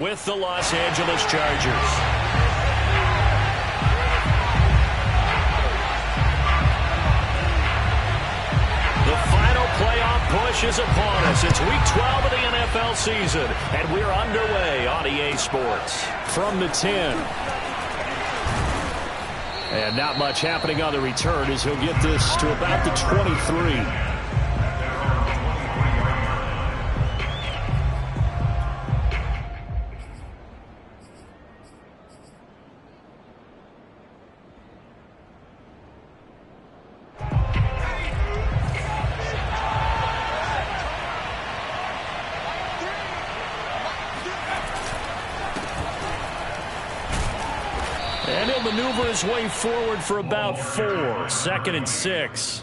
with the Los Angeles Chargers. The final playoff push is upon us. It's week 12 of the NFL season, and we're underway on EA Sports. From the 10. And not much happening on the return as he'll get this to about the 23. And he'll maneuver his way forward for about 4. 2nd and 6.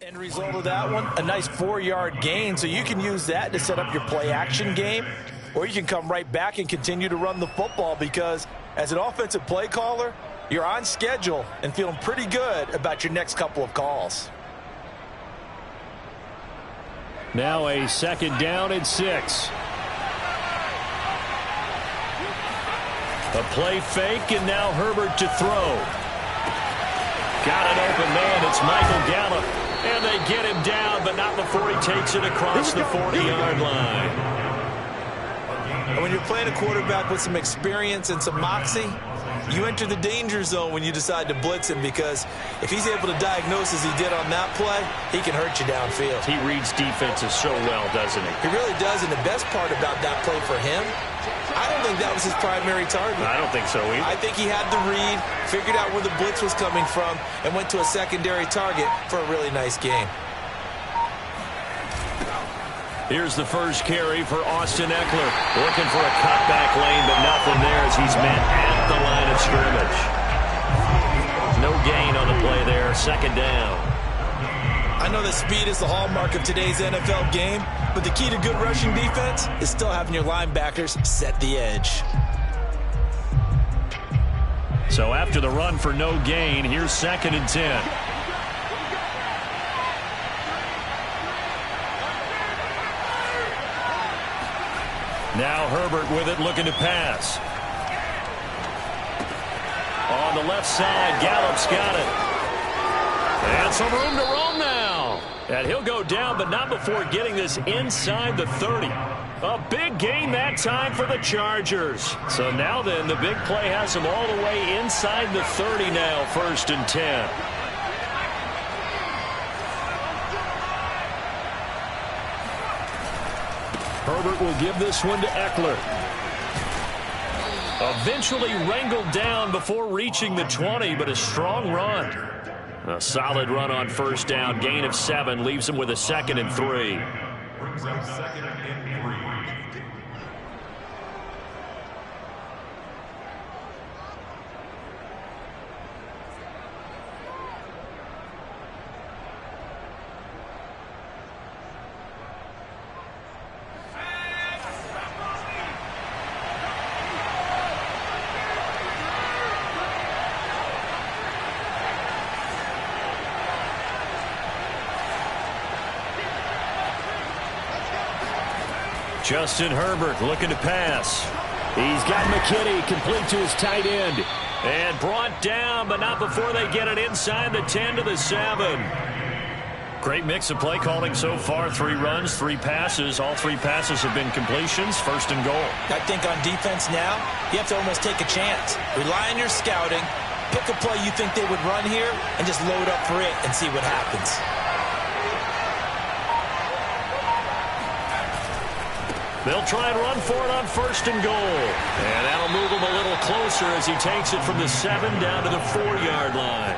End result of that one, a nice 4-yard gain, so you can use that to set up your play-action game, or you can come right back and continue to run the football because as an offensive play caller, you're on schedule and feeling pretty good about your next couple of calls. Now a 2nd down and 6. A play fake, and now Herbert to throw. Got an open man. It's Michael Gallup. And they get him down, but not before he takes it across the 40-yard line. And when you're playing a quarterback with some experience and some moxie, you enter the danger zone when you decide to blitz him because if he's able to diagnose as he did on that play, he can hurt you downfield. He reads defenses so well, doesn't he? He really does, and the best part about that play for him, I don't think that was his primary target. I don't think so either. I think he had the read, figured out where the blitz was coming from, and went to a secondary target for a really nice game. Here's the first carry for Austin Ekeler. Looking for a cutback lane, but nothing there as he's met at the line of scrimmage. No gain on the play there. 2nd down. I know that speed is the hallmark of today's NFL game, but the key to good rushing defense is still having your linebackers set the edge. So after the run for no gain, here's 2nd and 10. Now Herbert with it, looking to pass. On the left side, Gallup's got it. And some room to roam now. And he'll go down, but not before getting this inside the 30. A big gain that time for the Chargers. So now then, the big play has them all the way inside the 30 now, 1st and 10. Herbert will give this one to Ekeler. Eventually wrangled down before reaching the 20, but a strong run. A solid run on 1st down. Gain of 7 leaves him with a 2nd and 3. Brings up 2nd and 3. Justin Herbert looking to pass. He's got McKinney complete to his tight end. And brought down, but not before they get it inside the 10 to the 7. Great mix of play calling so far. 3 runs, 3 passes. All 3 passes have been completions. 1st and goal. I think on defense now, you have to almost take a chance. Rely on your scouting. Pick a play you think they would run here and just load up for it and see what happens. They'll try and run for it on 1st and goal. And that'll move him a little closer as he takes it from the 7 down to the 4-yard line.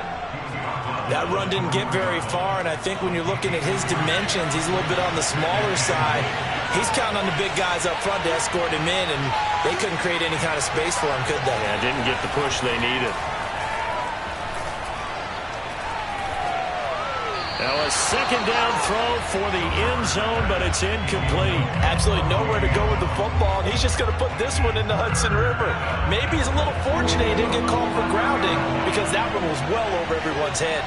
That run didn't get very far, and I think when you're looking at his dimensions, he's a little bit on the smaller side. He's counting on the big guys up front to escort him in, and they couldn't create any kind of space for him, could they? Yeah, didn't get the push they needed. Now a 2nd down throw for the end zone, but it's incomplete. Absolutely nowhere to go with the football, and he's just going to put this one in the Hudson River. Maybe he's a little fortunate he didn't get called for grounding because that one was well over everyone's head.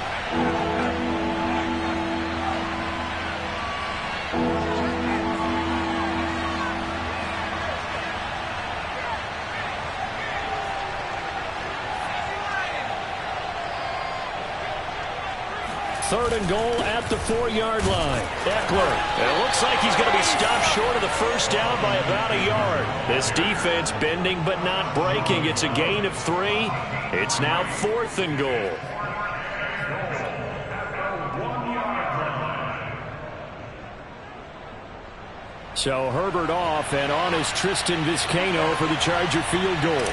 Third and goal at the 4-yard line. Eckler. It looks like he's going to be stopped short of the first down by about a yard. This defense bending but not breaking. It's a gain of 3. It's now 4th and goal. So Herbert off, and on is Tristan Vizcaino for the Charger field goal.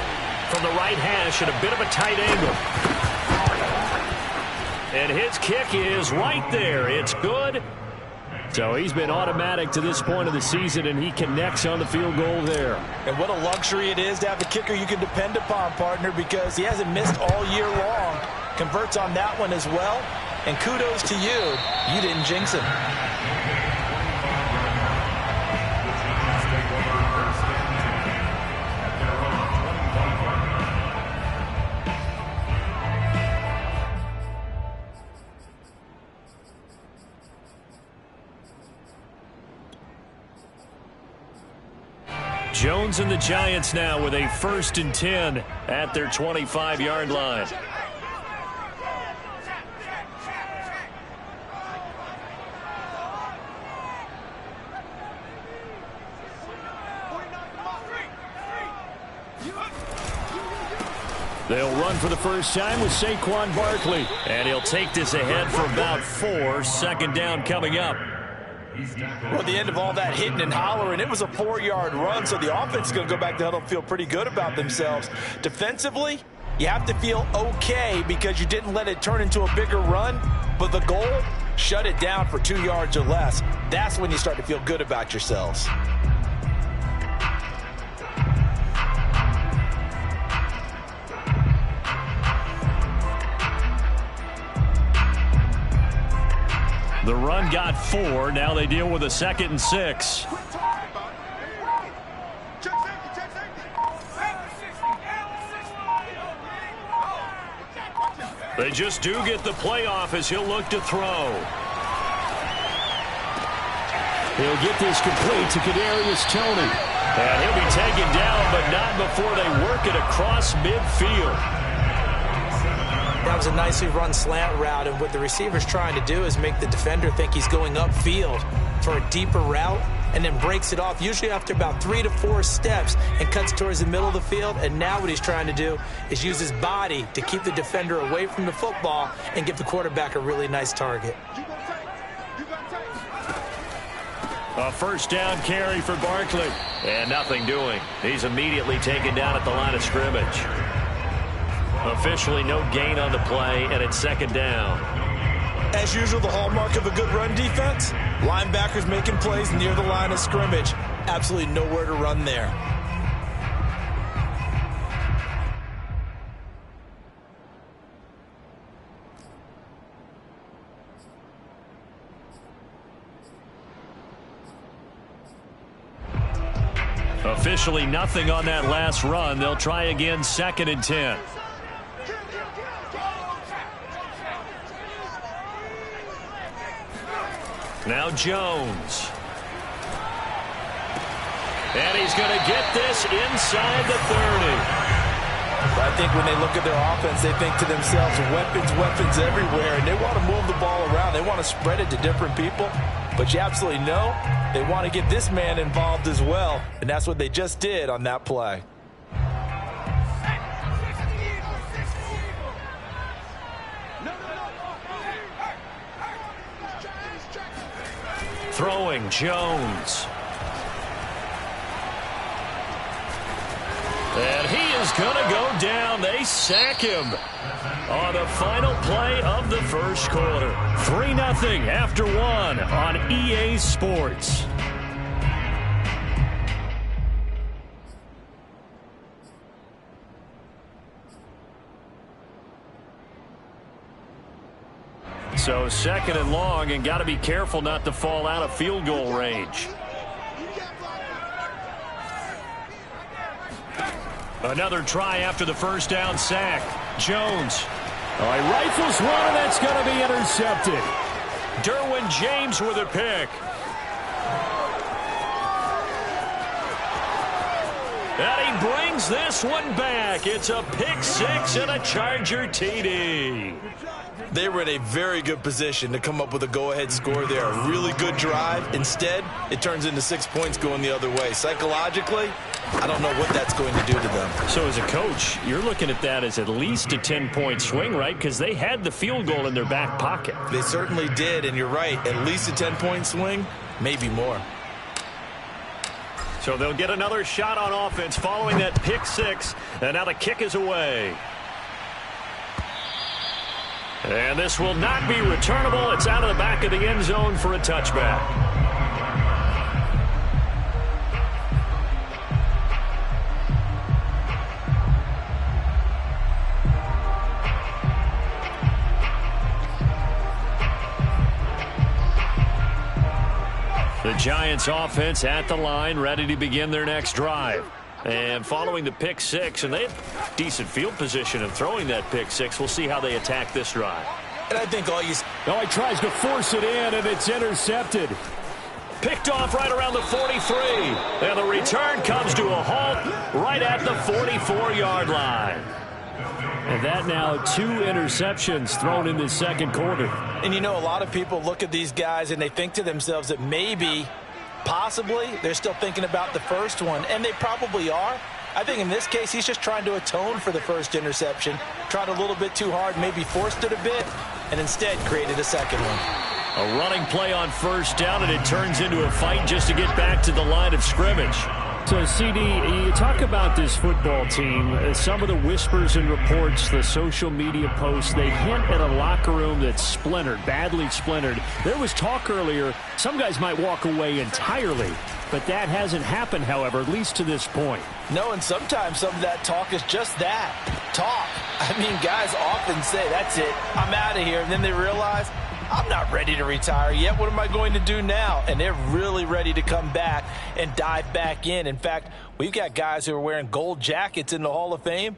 From the right hash at a bit of a tight angle. And his kick is right there. It's good. So he's been automatic to this point of the season, and he connects on the field goal there. And what a luxury it is to have a kicker you can depend upon, partner, because he hasn't missed all year long. Converts on that one as well. And kudos to you. You didn't jinx him. Jones and the Giants now with a 1st and 10 at their 25-yard line. They'll run for the first time with Saquon Barkley. And he'll take this ahead for about 4. 2nd down coming up. Well, at the end of all that hitting and hollering, it was a 4-yard run, so the offense is going to go back to huddle and feel pretty good about themselves. Defensively, you have to feel okay because you didn't let it turn into a bigger run, but the goal, shut it down for 2 yards or less. That's when you start to feel good about yourselves. The run got 4. Now they deal with a 2nd and 6. They just do get the playoff as he'll look to throw. He'll get this complete to Kadarius Toney. And he'll be taken down, but not before they work it across midfield. That was a nicely run slant route, and what the receiver's trying to do is make the defender think he's going upfield for a deeper route and then breaks it off, usually after about 3 to 4 steps, and cuts towards the middle of the field. And now what he's trying to do is use his body to keep the defender away from the football and give the quarterback a really nice target. A 1st down carry for Barkley. And nothing doing. He's immediately taken down at the line of scrimmage. Officially no gain on the play, and it's 2nd down. As usual, the hallmark of a good run defense, linebackers making plays near the line of scrimmage. Absolutely nowhere to run there. Officially nothing on that last run. They'll try again, 2nd and 10. Now Jones. And he's going to get this inside the 30. I think when they look at their offense, they think to themselves, weapons, weapons everywhere, and they want to move the ball around. They want to spread it to different people, but you absolutely know they want to get this man involved as well, and that's what they just did on that play. Throwing Jones. gonna go down. They sack him on the final play of the first quarter. 3-0 after 1 on EA Sports. So 2nd and long, and got to be careful not to fall out of field goal range. Another try after the first down sack. Jones. Oh, he rifles one, and that's going to be intercepted. Derwin James with a pick. And he brings this one back. It's a pick six and a Charger TD. They were in a very good position to come up with a go-ahead score there. A really good drive. Instead, it turns into 6 points going the other way. Psychologically, I don't know what that's going to do to them. So as a coach, you're looking at that as at least a 10-point swing, right? Because they had the field goal in their back pocket. They certainly did, and you're right. At least a 10-point swing, maybe more. So they'll get another shot on offense following that pick six, and now the kick is away. And this will not be returnable. It's out of the back of the end zone for a touchback. The Giants offense at the line, ready to begin their next drive. And following the pick six, and they have decent field position in throwing that pick six. We'll see how they attack this drive. And I think all you... Oh, he tries to force it in, and it's intercepted. Picked off right around the 43. And the return comes to a halt right at the 44-yard line. And that now 2 interceptions thrown in the second quarter. And you know, a lot of people look at these guys and they think to themselves that maybe, possibly, they're still thinking about the first one. And they probably are. I think in this case, he's just trying to atone for the first interception. Tried a little bit too hard, maybe forced it a bit, and instead created a second one. A running play on first down, and it turns into a fight just to get back to the line of scrimmage. So, CD, you talk about this football team, some of the whispers and reports, the social media posts, they hint at a locker room that's splintered, badly splintered. There was talk earlier, some guys might walk away entirely, but that hasn't happened, however, at least to this point. No, and sometimes some of that talk is just that, talk. I mean, guys often say, that's it, I'm out of here, and then they realize, I'm not ready to retire yet. What am I going to do now? And they're really ready to come back and dive back in. In fact, we've got guys who are wearing gold jackets in the Hall of Fame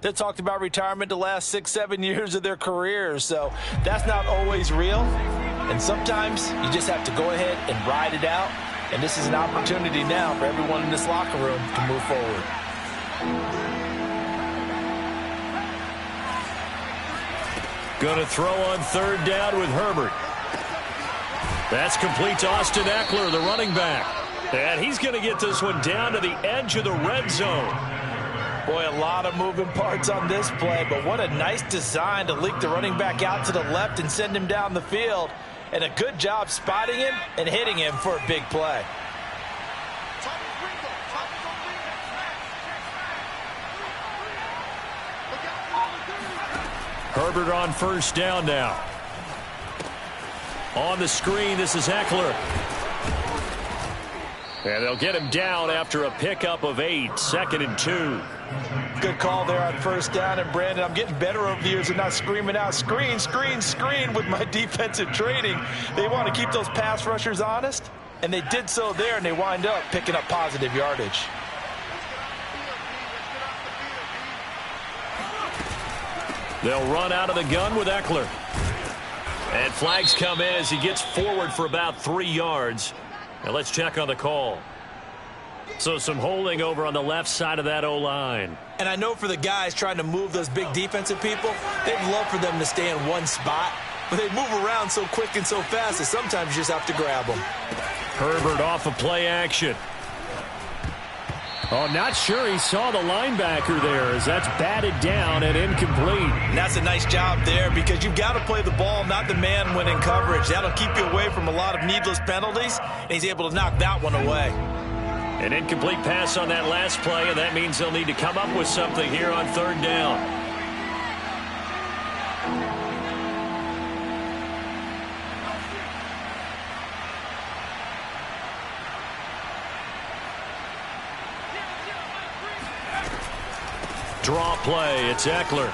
that talked about retirement the last 6-7 years of their careers. So that's not always real. And sometimes you just have to go ahead and ride it out. And this is an opportunity now for everyone in this locker room to move forward. Going to throw on third down with Herbert. That's complete to Austin Eckler, the running back. And he's going to get this one down to the edge of the red zone. Boy, a lot of moving parts on this play, but what a nice design to leak the running back out to the left and send him down the field. And a good job spotting him and hitting him for a big play. Herbert on first down now. On the screen, this is Eckler. And they'll get him down after a pickup of 8, 2nd and 2. Good call there on first down. And, Brandon, I'm getting better over the years and not screaming out, screen, screen, screen with my defensive training. They want to keep those pass rushers honest, and they did so there, and they wind up picking up positive yardage. They'll run out of the gun with Eckler. And flags come in as he gets forward for about 3 yards. Now let's check on the call. So some holding over on the left side of that O-line. And I know for the guys trying to move those big defensive people, they'd love for them to stay in one spot. But they move around so quick and so fast that sometimes you just have to grab them. Herbert off of play action. Oh, not sure he saw the linebacker there as that's batted down and incomplete. And that's a nice job there because you've got to play the ball, not the man when in coverage. That'll keep you away from a lot of needless penalties, and he's able to knock that one away. An incomplete pass on that last play, and that means they'll need to come up with something here on third down. Draw play, it's Eckler.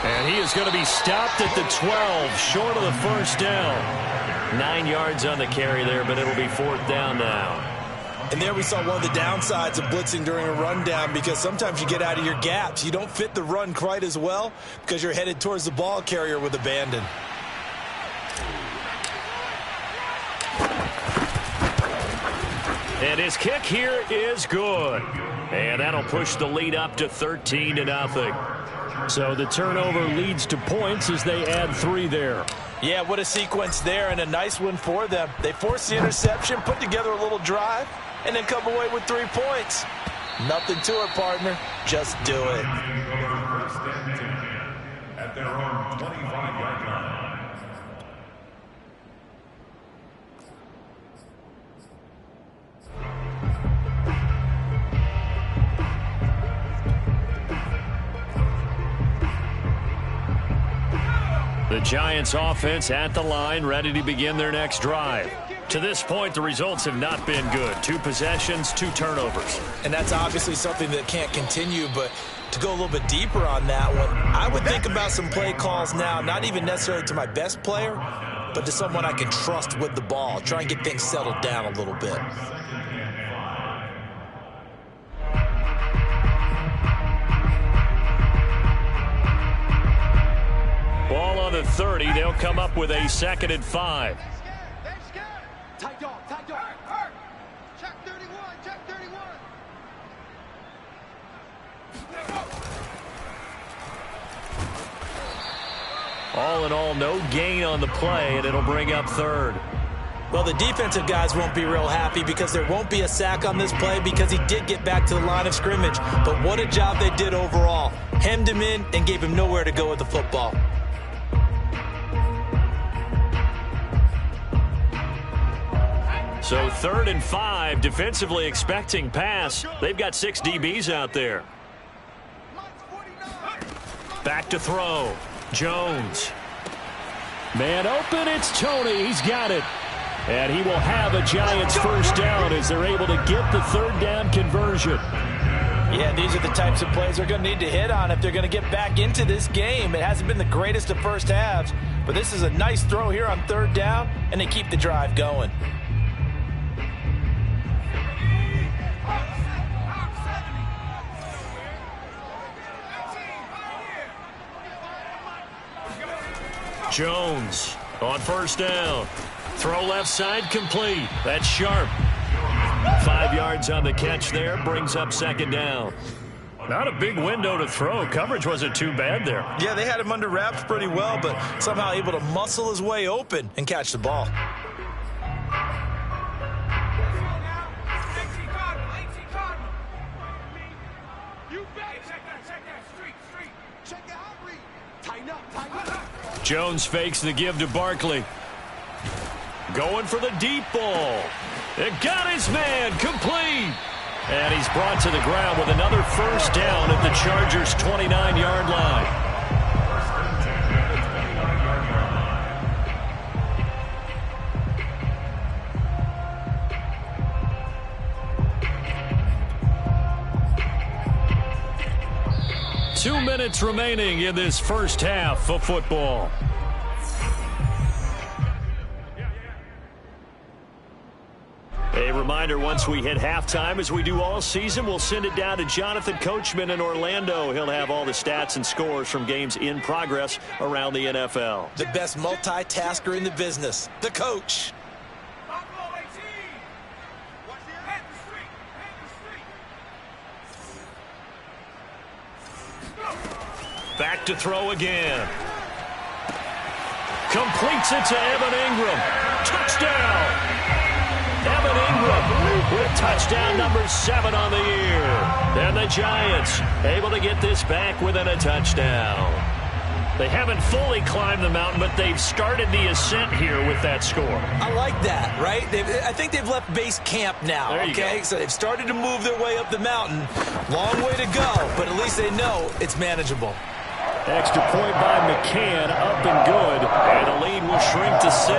And he is going to be stopped at the 12, short of the first down. 9 yards on the carry there, but it'll be fourth down now. And there we saw one of the downsides of blitzing during a rundown, because sometimes you get out of your gaps. You don't fit the run quite as well because you're headed towards the ball carrier with abandon. And his kick here is good. And that'll push the lead up to 13-0. So the turnover leads to points as they add 3 there. Yeah, what a sequence there, and a nice one for them. They force the interception, put together a little drive, and then come away with 3 points. Nothing to it, partner. Just do it. At their own 25-yard line. The Giants offense at the line, ready to begin their next drive. To this point, the results have not been good. 2 possessions, 2 turnovers. And that's obviously something that can't continue, but to go a little bit deeper on that one, I would think about some play calls now, not even necessarily to my best player, but to someone I can trust with the ball. Try and get things settled down a little bit. Ball on the 30. They'll come up with a 2nd and 5. Tight dog. Check 31. All in all, no gain on the play, and it'll bring up 3rd. Well, the defensive guys won't be real happy because there won't be a sack on this play because he did get back to the line of scrimmage. But what a job they did overall. Hemmed him in and gave him nowhere to go with the football. So 3rd and 5, defensively expecting pass. They've got 6 DBs out there. Back to throw. Jones. Man open, it's Tony. He's got it. And he will have a Giants first down as they're able to get the 3rd down conversion. Yeah, these are the types of plays they're going to need to hit on if they're going to get back into this game. It hasn't been the greatest of first halves, but this is a nice throw here on 3rd down, and they keep the drive going. Jones on first down. Throw left side complete. That's Sharp. 5 yards on the catch there. Brings up 2nd down. Not a big window to throw. Coverage wasn't too bad there. Yeah, they had him under wraps pretty well, but somehow able to muscle his way open and catch the ball. Jones fakes the give to Barkley. Going for the deep ball. It got his man complete. And he's brought to the ground with another first down at the Chargers' 29-yard line. Two minutes remaining in this first half of football. A reminder, once we hit halftime, as we do all season, we'll send it down to Jonathan Coachman in Orlando. He'll have all the stats and scores from games in progress around the NFL. The best multitasker in the business, the coach. Back to throw again. Completes it to Evan Ingram. Touchdown! Evan Ingram with touchdown number 7 on the year. And the Giants able to get this back within a touchdown. They haven't fully climbed the mountain, but they've started the ascent here with that score. I like that, right? I think they've left base camp now, okay? So they've started to move their way up the mountain. Long way to go, but at least they know it's manageable. Extra point by McCann, up and good. And the lead will shrink to 6.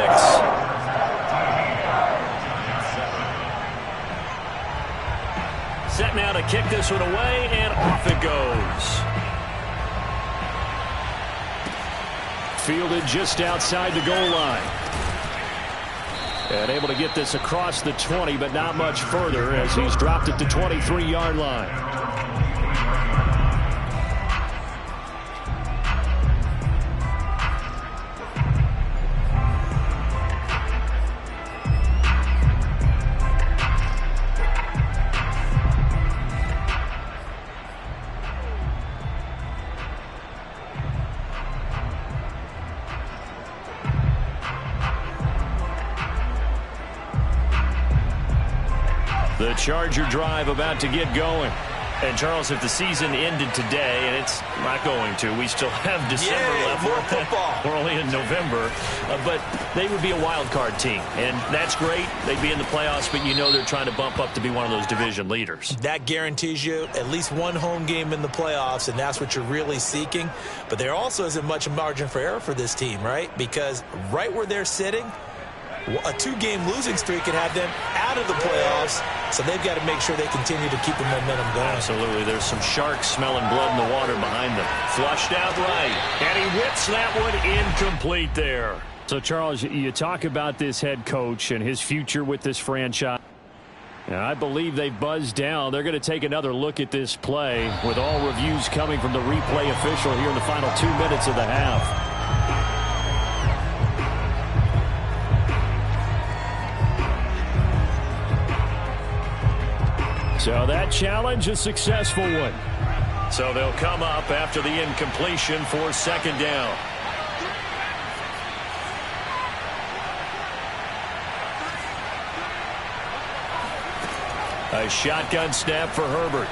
Set now to kick this one away, and off it goes. Fielded just outside the goal line. And able to get this across the 20, but not much further as he's dropped it to 23-yard line. The Charger drive about to get going. And, Charles, if the season ended today, and it's not going to, we still have December left. More football. We're only in November. But they would be a wild card team. And that's great. They'd be in the playoffs, but you know they're trying to bump up to be one of those division leaders. That guarantees you at least one home game in the playoffs, and that's what you're really seeking. But there also isn't much margin for error for this team, right? Because right where they're sitting, a 2-game losing streak could have them out of the playoffs, so they've got to make sure they continue to keep the momentum going. Absolutely. There's some sharks smelling blood in the water behind them. Flushed out right, and he whips that one incomplete there. So, Charles, you talk about this head coach and his future with this franchise. And I believe they've buzzed down. They're going to take another look at this play with all reviews coming from the replay official here in the final 2 minutes of the half. So that challenge, a successful one. So they'll come up after the incompletion for second down. A shotgun snap for Herbert.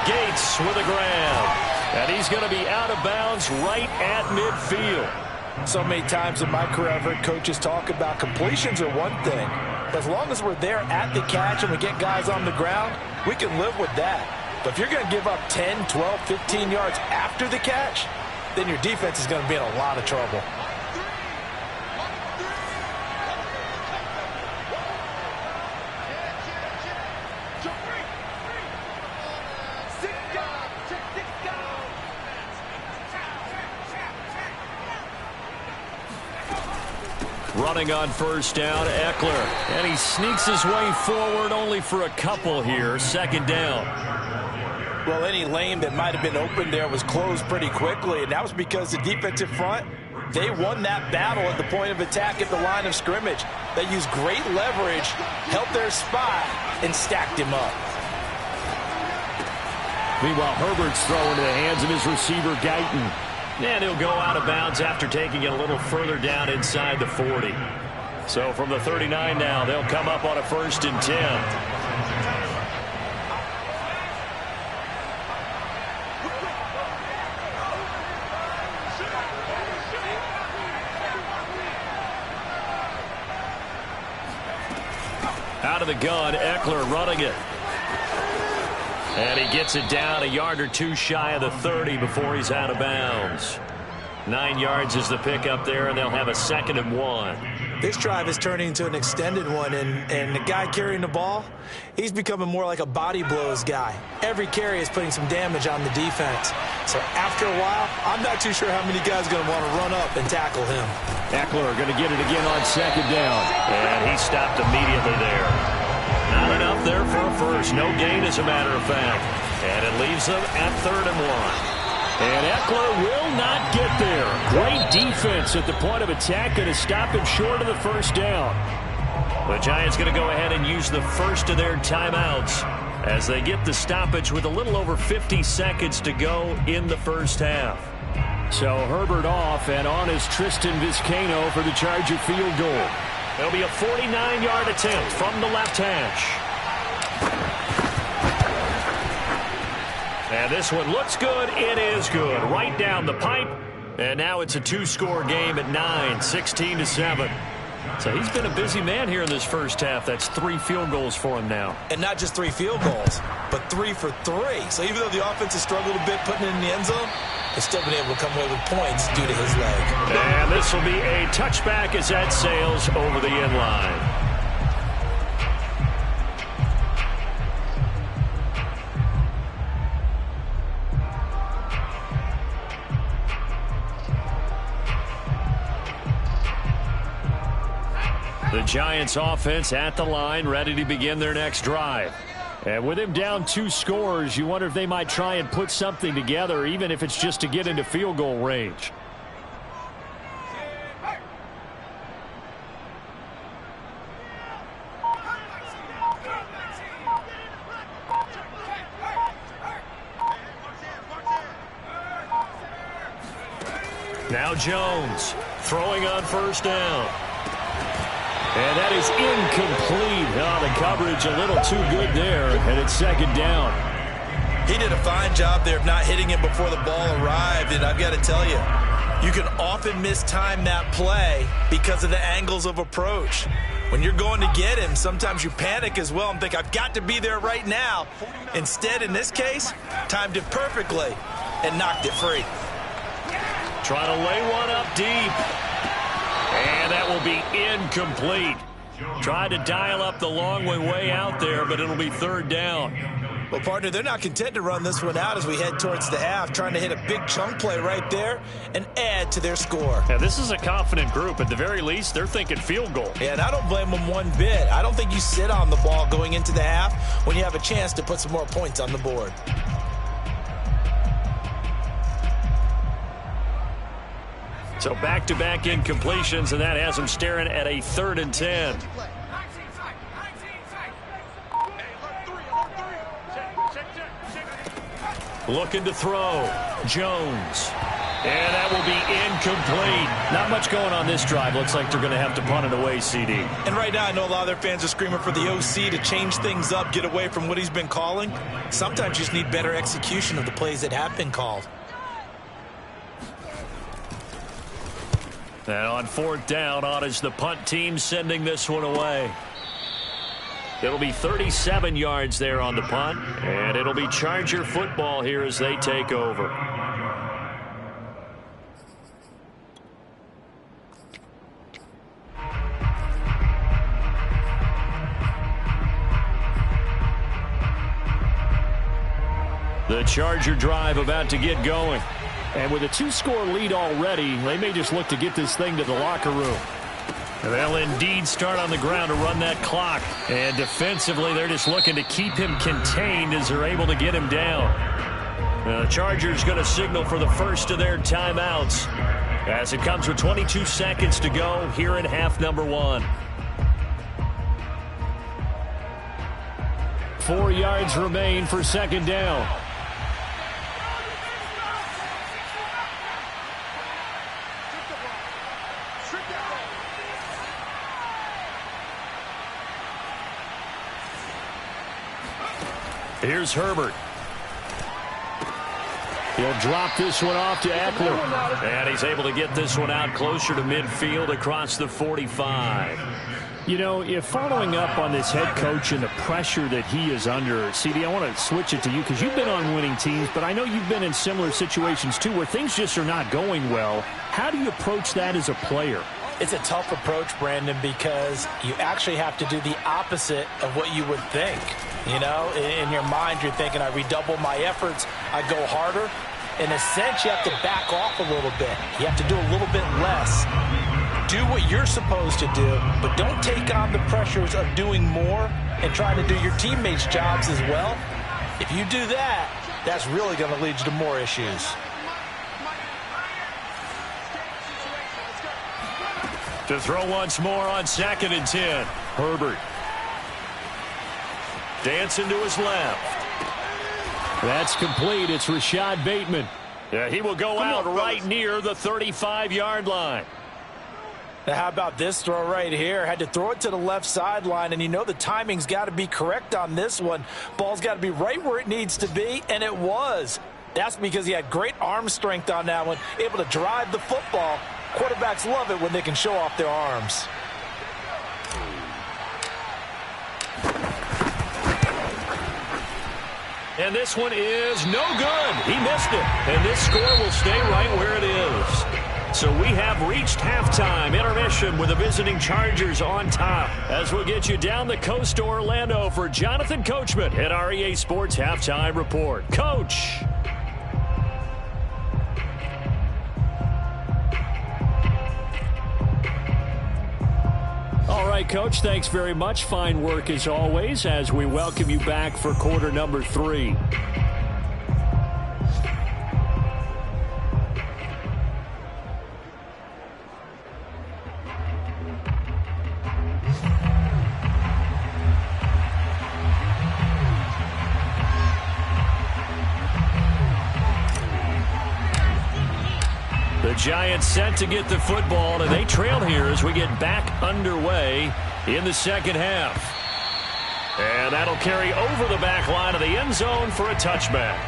Gates with a grab. And he's going to be out of bounds right at midfield. So many times in my career, I've heard coaches talk about completions are one thing. As long as we're there at the catch and we get guys on the ground, we can live with that. But if you're going to give up 10, 12, 15 yards after the catch, then your defense is going to be in a lot of trouble. Running on first down, Eckler. And he sneaks his way forward only for a couple here. Second down. Well, any lane that might have been open there was closed pretty quickly, and that was because the defensive front, they won that battle at the point of attack at the line of scrimmage. They used great leverage, held their spot, and stacked him up. Meanwhile, Herbert's throwing to the hands of his receiver, Guyton. And he'll go out of bounds after taking it a little further down inside the 40. So from the 39 now, they'll come up on a 1st and 10. Out of the gun, Eckler running it. And he gets it down a yard or two shy of the 30 before he's out of bounds. 9 yards is the pickup there, and they'll have a 2nd and 1. This drive is turning into an extended one, and the guy carrying the ball, he's becoming more like a body blows guy. Every carry is putting some damage on the defense. So after a while, I'm not too sure how many guys are going to want to run up and tackle him. Eckler going to get it again on 2nd down. And he stopped immediately there. Not enough there for a first. No gain, as a matter of fact. And it leaves them at 3rd and 1. And Eckler will not get there. Great defense at the point of attack, going to stop him short of the 1st down. The Giants going to go ahead and use the first of their timeouts as they get the stoppage with a little over 50 seconds to go in the first half. So Herbert off, and on is Tristan Vizcaino for the Charger field goal. It'll be a 49-yard attempt from the left hash. And this one looks good. It is good. Right down the pipe. And now it's a two-score game at 9, 16-7. So he's been a busy man here in this first half. That's 3 field goals for him now. And not just 3 field goals, but 3 for 3. So even though the offense has struggled a bit putting it in the end zone, they've still been able to come away with points due to his leg. And this will be a touchback as that sails over the end line. The Giants offense at the line, ready to begin their next drive. And with him down 2 scores, you wonder if they might try and put something together, even if it's just to get into field goal range. Now Jones throwing on first down. And that is incomplete. Oh, the coverage a little too good there, and it's second down. He did a fine job there of not hitting it before the ball arrived, and I've got to tell you, you can often mistime that play because of the angles of approach. When you're going to get him, sometimes you panic as well and think, I've got to be there right now. Instead, in this case, timed it perfectly and knocked it free. Trying to lay one up deep. And that will be incomplete. Tried to dial up the long way out there, but it'll be third down. Well, partner, they're not content to run this one out as we head towards the half, trying to hit a big chunk play right there and add to their score. Yeah, this is a confident group. At the very least, they're thinking field goal. Yeah, and I don't blame them one bit. I don't think you sit on the ball going into the half when you have a chance to put some more points on the board. So back-to-back incompletions, and that has them staring at a 3rd and 10. Looking to throw. Jones. And that will be incomplete. Not much going on this drive. Looks like they're going to have to punt it away, CD. And right now, I know a lot of their fans are screaming for the OC to change things up, get away from what he's been calling. Sometimes you just need better execution of the plays that have been called. And on 4th down, on is the punt team sending this one away. It'll be 37 yards there on the punt, and it'll be Charger football here as they take over. The Charger drive about to get going. And with a 2-score lead already, they may just look to get this thing to the locker room. They'll indeed start on the ground to run that clock. And defensively, they're just looking to keep him contained as they're able to get him down. The Chargers going to signal for the first of their timeouts as it comes with 22 seconds to go here in half number 1. 4 yards remain for second down. Here's Herbert. He'll drop this one off to Eckler. And he's able to get this one out closer to midfield across the 45. You know, if following up on this head coach and the pressure that he is under, CD, I want to switch it to you because you've been on winning teams, but I know you've been in similar situations too where things just are not going well. How do you approach that as a player? It's a tough approach, Brandon, because you actually have to do the opposite of what you would think. You know, in your mind, you're thinking, I redouble my efforts, I go harder. In a sense, you have to back off a little bit. You have to do a little bit less. Do what you're supposed to do, but don't take on the pressures of doing more and trying to do your teammates' jobs as well. If you do that, that's really going to lead you to more issues. To throw once more on 2nd and 10. Herbert. Dancing to his left. That's complete. It's Rashad Bateman. Yeah, he will go out right near the 35-yard line. Now, how about this throw right here? Had to throw it to the left sideline, and you know the timing's got to be correct on this one. Ball's got to be right where it needs to be, and it was. That's because he had great arm strength on that one, able to drive the football. Quarterbacks love it when they can show off their arms. And this one is no good. He missed it. And this score will stay right where it is. So we have reached halftime intermission with the visiting Chargers on top. As we'll get you down the coast to Orlando for Jonathan Coachman at our EA Sports Halftime Report. Coach. All right, Coach, thanks very much. Fine work as always as we welcome you back for quarter number 3. The Giants set to get the football, and they trail here as we get back underway in the second half. And that'll carry over the back line of the end zone for a touchback.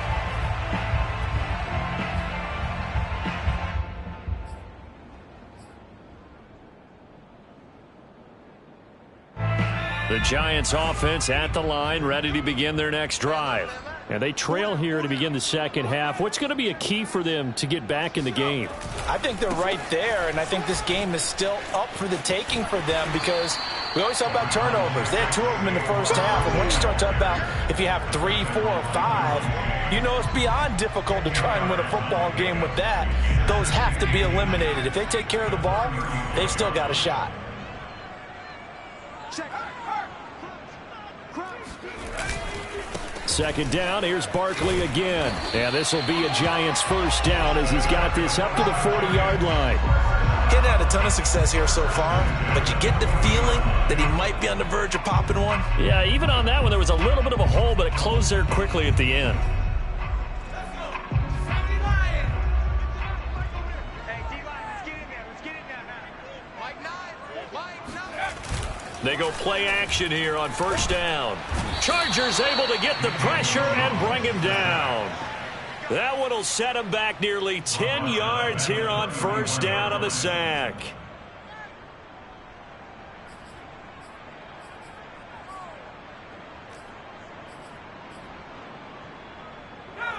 The Giants offense at the line, ready to begin their next drive. And they trail here to begin the second half. What's going to be a key for them to get back in the game? I think they're right there, and I think this game is still up for the taking for them because we always talk about turnovers. They had 2 of them in the first half, and once you start talking about if you have 3, 4, or 5, you know it's beyond difficult to try and win a football game with that. Those have to be eliminated. If they take care of the ball, they've still got a shot. Second down, here's Barkley again. And this will be a Giants first down as he's got this up to the 40-yard line. He hadn't had a ton of success here so far, but you get the feeling that he might be on the verge of popping one. Yeah, even on that one, there was a little bit of a hole, but it closed there quickly at the end. They go play action here on first down. Chargers able to get the pressure and bring him down. That one will set him back nearly 10 yards here on first down on the sack.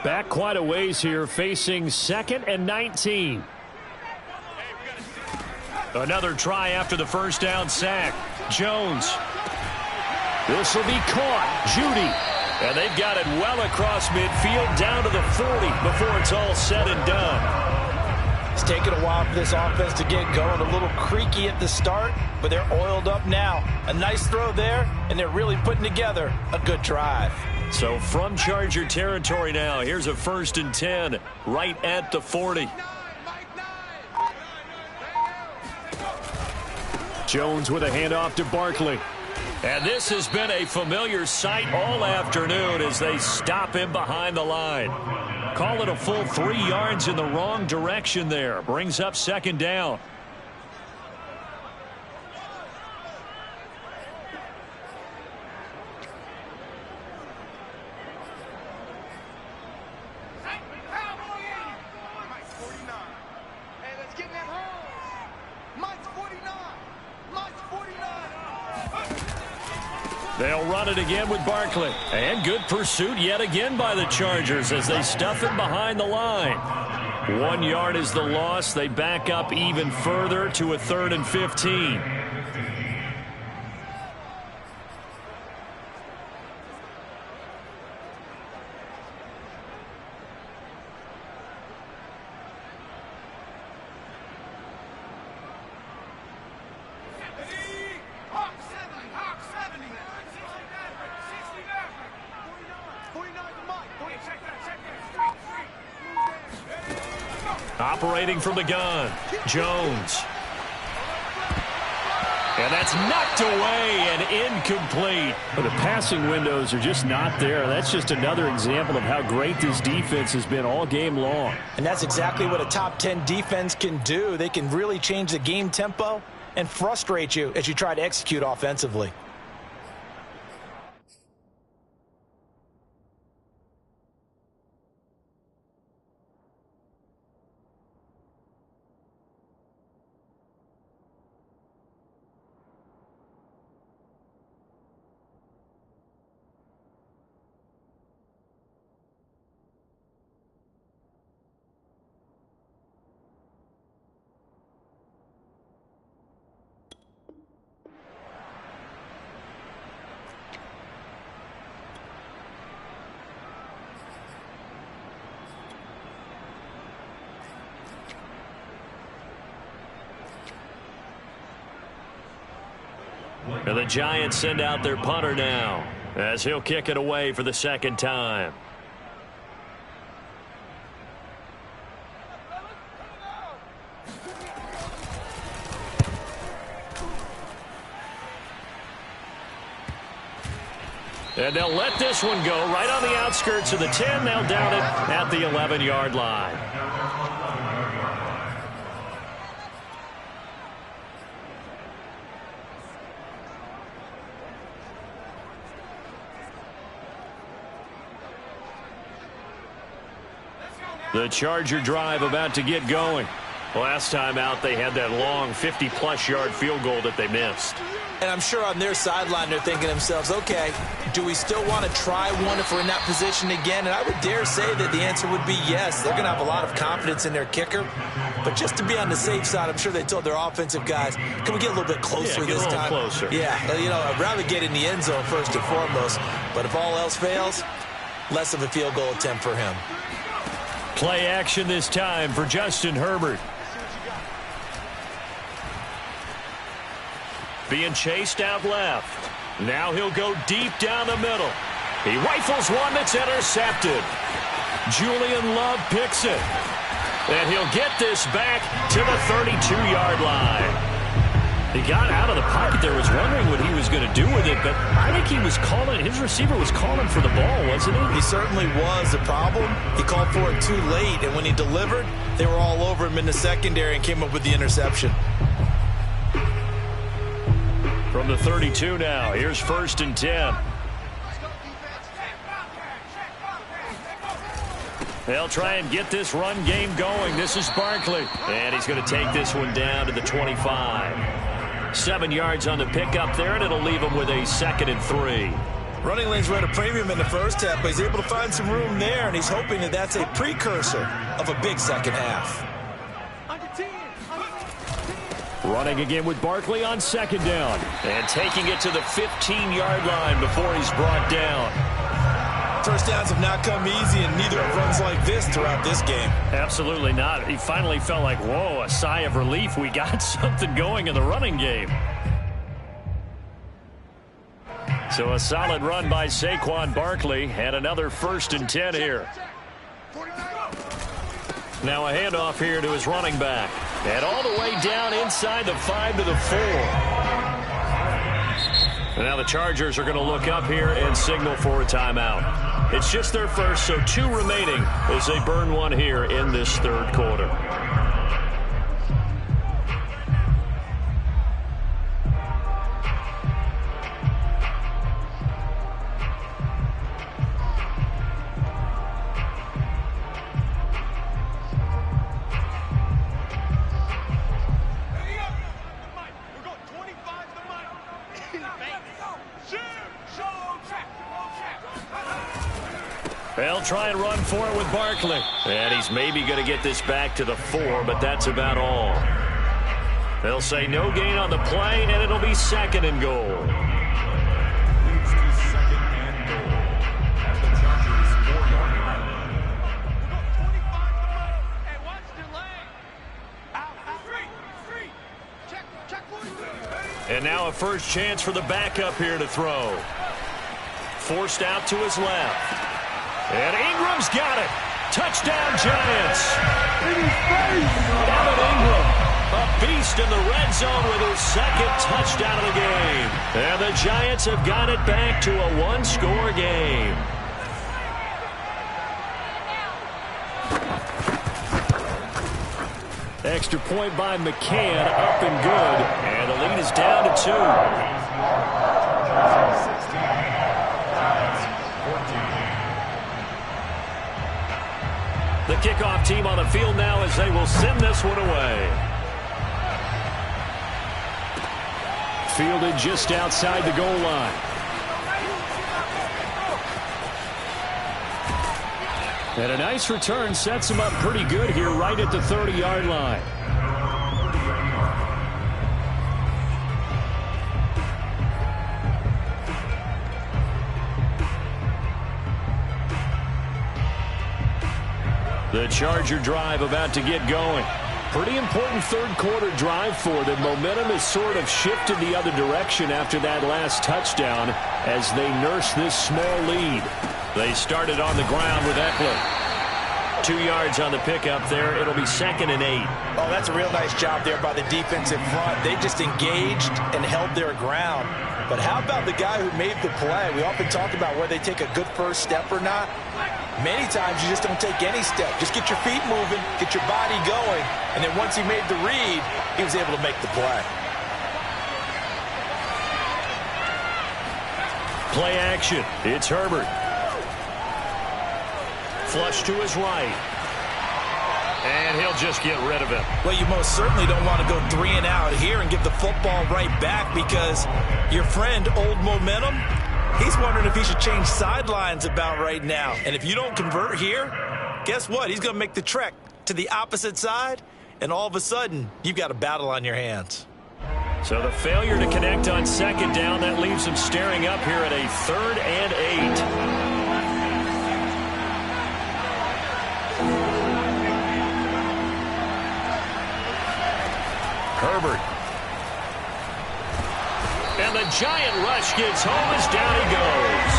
Back quite a ways here, facing 2nd and 19. Another try after the first down sack. Jones. This will be caught. Judy. And they've got it well across midfield down to the 40 before it's all said and done. It's taken a while for this offense to get going. A little creaky at the start, but they're oiled up now. A nice throw there, and they're really putting together a good drive. So from Charger territory now, here's a 1st and 10 right at the 40. Jones with a handoff to Barkley. And this has been a familiar sight all afternoon as they stop him behind the line. Call it a full 3 yards in the wrong direction there. Brings up second down. They'll run it again with Barkley. And good pursuit yet again by the Chargers as they stuff him behind the line. 1 yard is the loss. They back up even further to a 3rd and 15. Operating from the gun, Jones. And that's knocked away and incomplete. But the passing windows are just not there. That's just another example of how great this defense has been all game long. And that's exactly what a top 10 defense can do. They can really change the game tempo and frustrate you as you try to execute offensively. And the Giants send out their punter now as he'll kick it away for the second time. And they'll let this one go right on the outskirts of the 10. They'll down it at the 11-yard line. The Charger drive about to get going. Last time out, they had that long 50-plus yard field goal that they missed. And I'm sure on their sideline, they're thinking to themselves, okay, do we still want to try one if we're in that position again? And I would dare say that the answer would be yes. They're going to have a lot of confidence in their kicker. But just to be on the safe side, I'm sure they told their offensive guys, can we get a little bit closer this time? Yeah, get a little closer. Yeah, you know, I'd rather get in the end zone first and foremost. But if all else fails, less of a field goal attempt for him. Play action this time for Justin Herbert. Being chased out left. Now he'll go deep down the middle. He rifles one that's intercepted. Julian Love picks it. And he'll get this back to the 32-yard line. He got out of the pocket there, was wondering what he was going to do with it, but I think he was calling, his receiver was calling for the ball, wasn't he? He certainly was. The problem, he called for it too late, and when he delivered, they were all over him in the secondary and came up with the interception. From the 32 now, here's 1st and 10. They'll try and get this run game going. This is Barkley. And he's going to take this one down to the 25. 7 yards on the pickup there, and it'll leave him with a 2nd and 3. Running lanes were at a premium in the first half, but he's able to find some room there, and he's hoping that that's a precursor of a big second half. Running again with Barkley on 2nd down. And taking it to the 15-yard line before he's brought down. First downs have not come easy, and neither have runs like this throughout this game. Absolutely not. He finally felt like, whoa, a sigh of relief. We got something going in the running game. So a solid run by Saquon Barkley, and another 1st and 10 here. Now a handoff here to his running back. And all the way down inside the 5 to the 4. And now the Chargers are going to look up here and signal for a timeout. It's just their first, so 2 remaining as they burn one here in this 3rd quarter. They'll try and run for it with Barkley. And he's maybe going to get this back to the 4, but that's about all. They'll say no gain on the play, and it'll be 2nd and goal. Leads to 2nd and goal at the Chargers 4-yard line. And now a first chance for the backup here to throw. Forced out to his left. And Ingram's got it. Touchdown, Giants. Evan Ingram, a beast in the red zone with his 2nd touchdown of the game. And the Giants have got it back to a 1-score game. Extra point by McCann, up and good. And the lead is down to 2. 16. Giants 14. The kickoff team on the field now as they will send this one away. Fielded just outside the goal line. And a nice return sets him up pretty good here right at the 30-yard line. The Charger drive about to get going. Pretty important third-quarter drive for them. Momentum has sort of shifted the other direction after that last touchdown as they nurse this small lead. They started on the ground with Eckler. 2 yards on the pickup there. It'll be 2nd and 8. Oh, that's a real nice job there by the defensive front. They just engaged and held their ground. But how about the guy who made the play? We often talk about whether they take a good first step or not. Many times you just don't take any step. Just get your feet moving, get your body going, and then once he made the read, he was able to make the play. Play action. It's Herbert. Flush to his right. And he'll just get rid of it. Well, you most certainly don't want to go 3 and out here and give the football right back because your friend, Old Momentum, he's wondering if he should change sidelines about right now. And if you don't convert here, guess what? He's going to make the trek to the opposite side, and all of a sudden, you've got a battle on your hands. So the failure to connect on 2nd down, that leaves him staring up here at a 3rd and 8. Herbert. And the giant rush gets home as down he goes.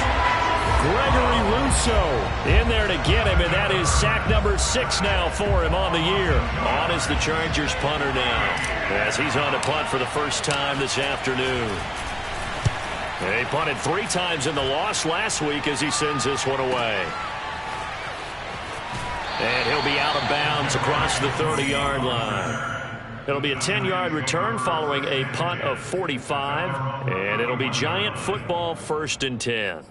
Gregory Rousseau in there to get him, and that is sack number 6 now for him on the year. On is the Chargers punter now, as he's on to punt for the first time this afternoon. He punted 3 times in the loss last week as he sends this one away. And he'll be out of bounds across the 30-yard line. It'll be a 10-yard return following a punt of 45, and it'll be Giant football 1st and 10.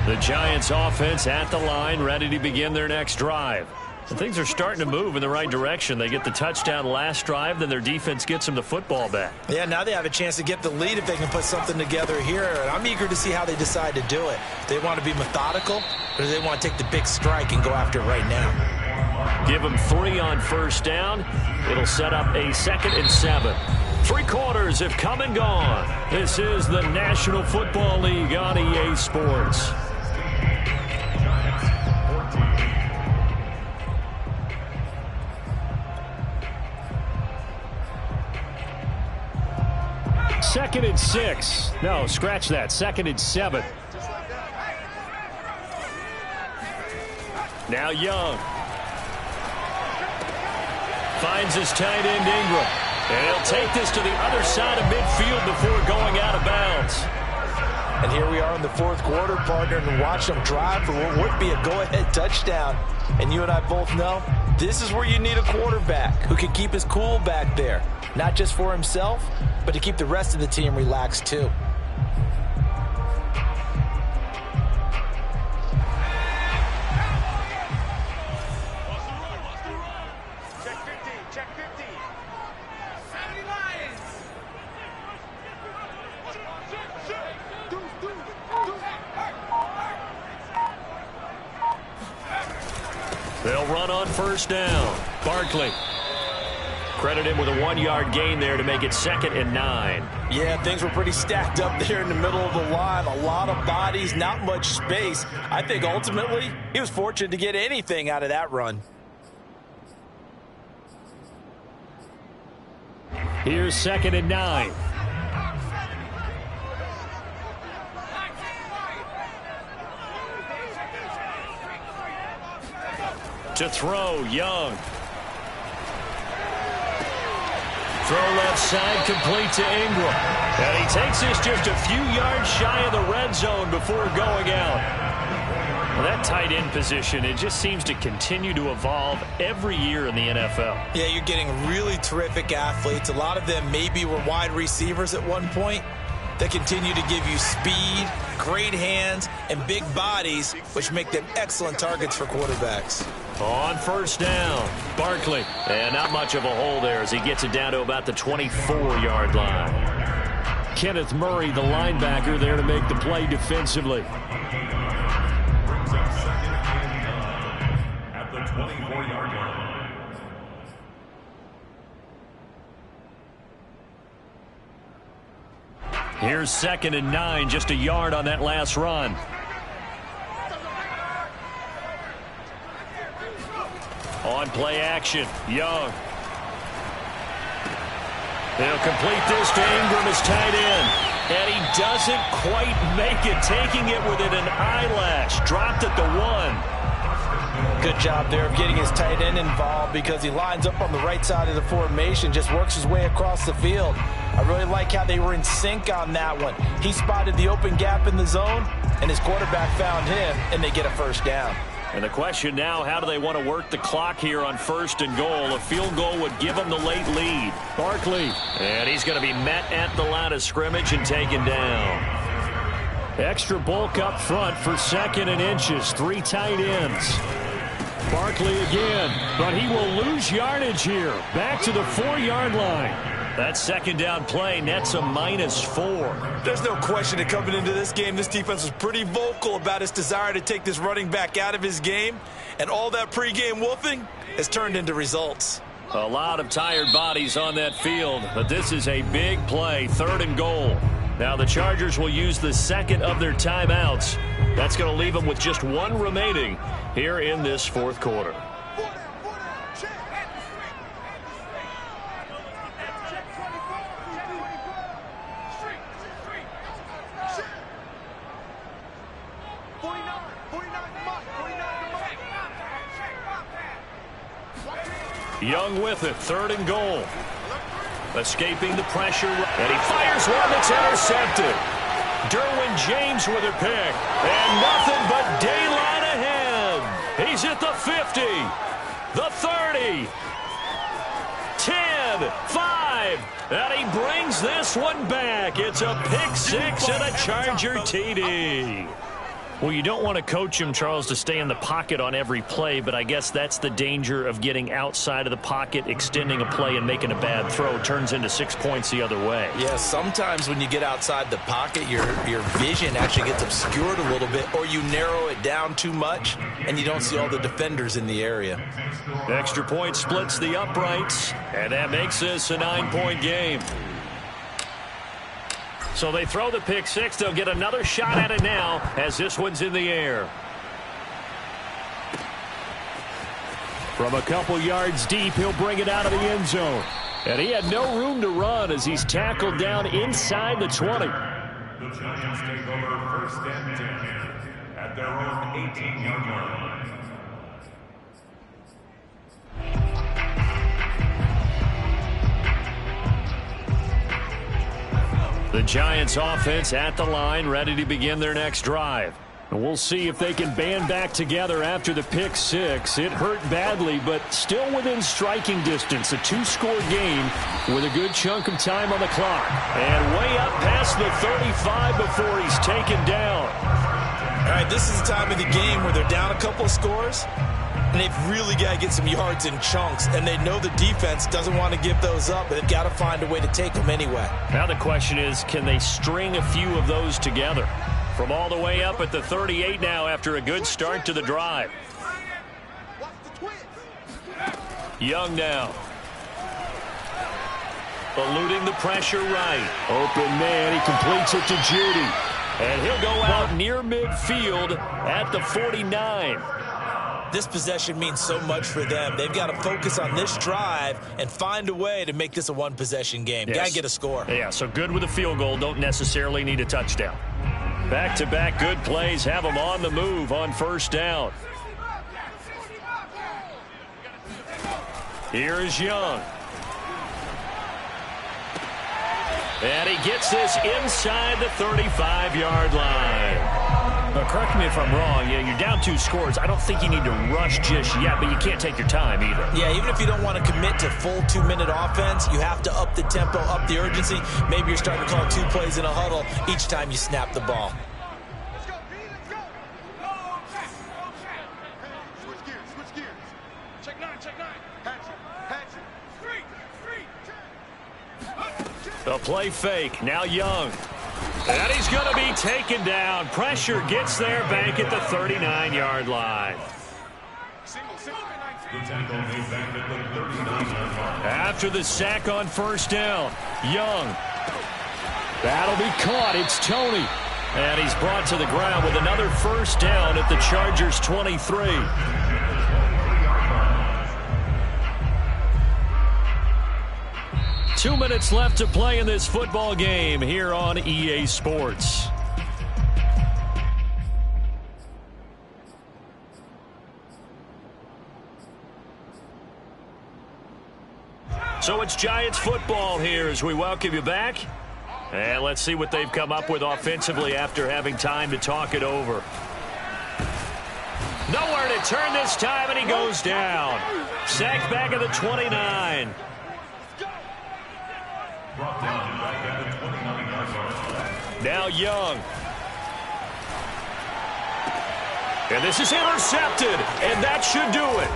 The Giants offense at the line, ready to begin their next drive. And things are starting to move in the right direction. They get the touchdown last drive, then their defense gets them the football back. Yeah, now they have a chance to get the lead if they can put something together here. And I'm eager to see how they decide to do it. They want to be methodical, or do they want to take the big strike and go after it right now? Give them 3 on 1st down. It'll set up a 2nd and 7. 3 quarters have come and gone. This is the National Football League on EA Sports. Second and 6. No, scratch that. 2nd and 7. Now Young. Finds his tight end Ingram. And he'll take this to the other side of midfield before going out of bounds. And here we are in the 4th quarter, partner, and watch them drive for what would be a go-ahead touchdown. And you and I both know this is where you need a quarterback who can keep his cool back there. Not just for himself, but to keep the rest of the team relaxed too. They'll run on 1st down. Barkley. Credit him with a 1-yard gain there to make it 2nd and 9. Yeah, things were pretty stacked up there in the middle of the line. A lot of bodies, not much space. I think ultimately he was fortunate to get anything out of that run. Here's 2nd and 9. To throw, Young. Throw left side, complete to Ingram. And he takes this just a few yards shy of the red zone before going out. Well, that tight end position, it just seems to continue to evolve every year in the NFL. Yeah, you're getting really terrific athletes. A lot of them maybe were wide receivers at one point. They continue to give you speed, great hands, and big bodies, which make them excellent targets for quarterbacks. On first down, Barkley. And not much of a hole there as he gets it down to about the 24-yard line. Kenneth Murray, the linebacker, there to make the play defensively. Brings up second and 9 at the 24-yard line. Here's 2nd and 9, just a yard on that last run. On play action, Young. They'll complete this to Ingram as tight end. And he doesn't quite make it, taking it within an eyelash. Dropped at the 1. Good job there of getting his tight end involved because he lines up on the right side of the formation, just works his way across the field. I really like how they were in sync on that one. He spotted the open gap in the zone, and his quarterback found him, and they get a first down. And the question now, how do they want to work the clock here on 1st and goal? A field goal would give them the late lead. Barkley. And he's going to be met at the line of scrimmage and taken down. Extra bulk up front for 2nd and inches. 3 tight ends. Barkley again, but he will lose yardage here. Back to the 4-yard line. That 2nd down play nets a -4. There's no question that coming into this game, this defense was pretty vocal about its desire to take this running back out of his game, and all that pregame wolfing has turned into results. A lot of tired bodies on that field, but this is a big play, 3rd and goal. Now the Chargers will use the 2nd of their timeouts. That's going to leave them with just 1 remaining here in this 4th quarter. Young with it, 3rd and goal. Escaping the pressure, and he fires one that's intercepted. Derwin James with a pick, and nothing but daylight ahead. He's at the 50, the 30, 10, 5, and he brings this one back. It's a pick 6 and a Charger TD. Well, you don't want to coach him, Charles, to stay in the pocket on every play, but I guess that's the danger of getting outside of the pocket, extending a play, and making a bad throw. Turns into 6 points the other way. Yeah, sometimes when you get outside the pocket, your vision actually gets obscured a little bit, or you narrow it down too much, and you don't see all the defenders in the area. Extra point splits the uprights, and that makes this a 9-point game. So they throw the pick 6. They'll get another shot at it now as this one's in the air. From a couple yards deep, he'll bring it out of the end zone. And he had no room to run as he's tackled down inside the 20. The Giants take over 1st and 10 at their own 18-yard line. The Giants offense at the line, ready to begin their next drive. And we'll see if they can band back together after the pick 6. It hurt badly, but still within striking distance. A 2-score game with a good chunk of time on the clock. And way up past the 35 before he's taken down. All right, this is the time of the game where they're down a couple of scores, and they've really got to get some yards in chunks, and they know the defense doesn't want to give those up, but they've got to find a way to take them anyway. Now the question is, can they string a few of those together? From all the way up at the 38 now after a good start to the drive. Young now. Eluding the pressure right. Open man, he completes it to Judy. And he'll go out near midfield at the 49. This possession means so much for them. They've got to focus on this drive and find a way to make this a one-possession game. Yes. Got to get a score. Yeah, so good with a field goal. Don't necessarily need a touchdown. Back-to-back good plays have them on the move on 1st down. Here is Young. And he gets this inside the 35-yard line. Correct me if I'm wrong. Yeah, you're down 2 scores. I don't think you need to rush just yet, but you can't take your time either. Yeah, even if you don't want to commit to full 2-minute offense, you have to up the tempo, up the urgency. Maybe you're starting to call 2 plays in a huddle each time you snap the ball. Let's go, B, let's go. Switch gears. Check 9. Hatchet. The play fake. Now Young. And he's going to be taken down. Pressure gets there back at the 39-yard line. The tackle made back at the 39-yard line. After the sack on first down, Young. That'll be caught. It's Tony. And he's brought to the ground with another first down at the Chargers' 23. 2 minutes left to play in this football game here on EA Sports. So it's Giants football here as we welcome you back. And let's see what they've come up with offensively after having time to talk it over. Nowhere to turn this time, and he goes down. Sacked back at the 29. Brought down back at the 29-yard line. Now Young. And this is intercepted, and that should do it.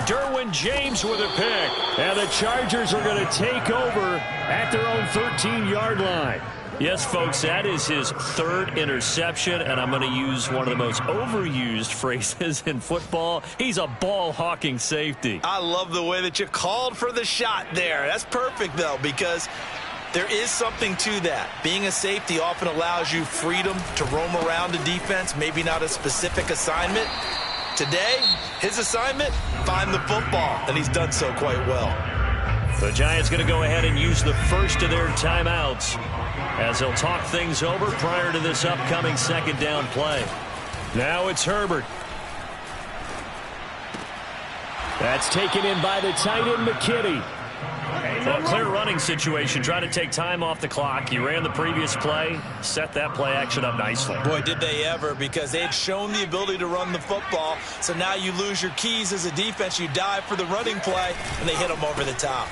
Derwin James with a pick. And the Chargers are going to take over at their own 13-yard line. Yes, folks, that is his 3rd interception, and I'm going to use one of the most overused phrases in football. He's a ball-hawking safety. I love the way that you called for the shot there. That's perfect, though, because there is something to that. Being a safety often allows you freedom to roam around the defense, maybe not a specific assignment. Today, his assignment, find the football, and he's done so quite well. The Giants going to go ahead and use the first of their timeouts as they'll talk things over prior to this upcoming 2nd down play. Now it's Herbert. That's taken in by the tight end, McKinney. A clear running situation, trying to take time off the clock. He ran the previous play, set that play action up nicely. Boy, did they ever, because they had shown the ability to run the football. So now you lose your keys as a defense. You dive for the running play, and they hit him over the top.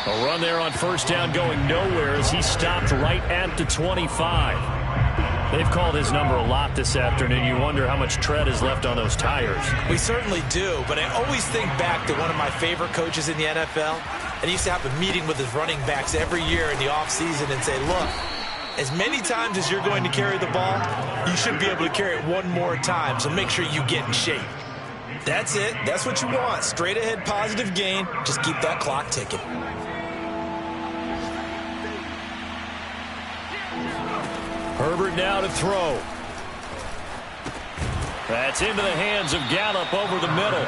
A run there on first down going nowhere as he stopped right at the 25. They've called his number a lot this afternoon. You wonder how much tread is left on those tires. We certainly do, but I always think back to one of my favorite coaches in the NFL. And he used to have a meeting with his running backs every year in the offseason and say, look, as many times as you're going to carry the ball, you should be able to carry it one more time, so make sure you get in shape. That's it. That's what you want. Straight ahead positive gain. Just keep that clock ticking. Herbert now to throw. That's into the hands of Gallup over the middle.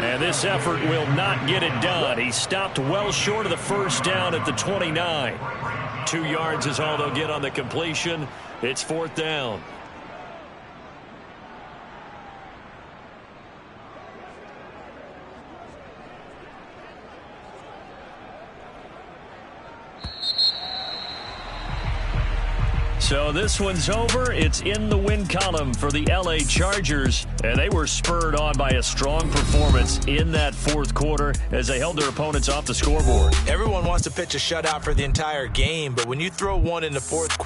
And this effort will not get it done. He stopped well short of the first down at the 29. 2 yards is all they'll get on the completion. It's 4th down. So this one's over. It's in the win column for the LA Chargers, and they were spurred on by a strong performance in that 4th quarter as they held their opponents off the scoreboard. Everyone wants to pitch a shutout for the entire game, but when you throw one in the 4th quarter,